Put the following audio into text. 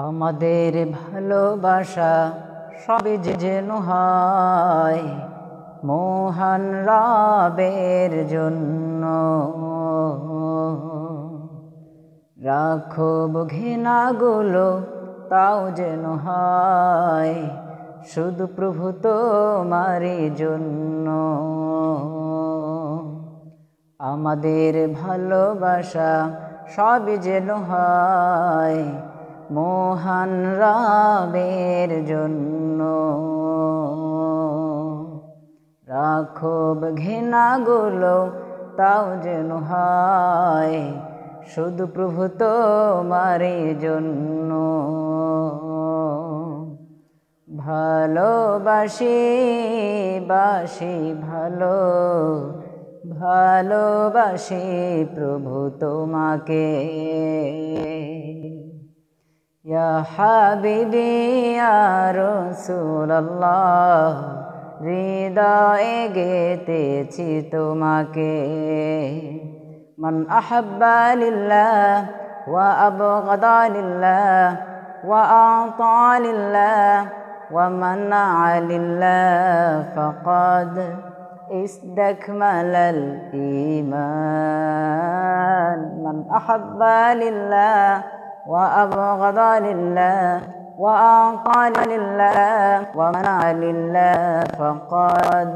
আমাদের ভালোবাসা সবই যেন হয় মহান রবের জন্য। রাখব ঘৃণাগুলো তাও যেন হয় শুধু প্রভু তোমারই জন্য। আমাদের ভালোবাসা সবই যেন হয় মহান রবের জন্য। রাখব ঘৃণাগুলো তাও যেন হয় শুধু প্রভু তোমারই জন্য। ভালোবাসি বাসি ভালোবাসি প্রভু তোমাকে। ইয়া হাবিবি ইয়া রাসূলুল্লাহ হৃদয়ে গেথেছি তোমাকে। মান আহাব্বা লিল্লাহ ওয়া আবগাদা লিল্লাহ ওয়া আ'তা লিল্লাহ ওয়া মান্না লিল্লাহ ফাকাদ ইসতাকমালাল ঈমান। মান আহাব্বা লিল্লাহ ওয়া আবগাদা লিল্লাহ ওয়া আ'তা লিল্লাহ ওয়া মান্না লিল্লাহ ফাকাদ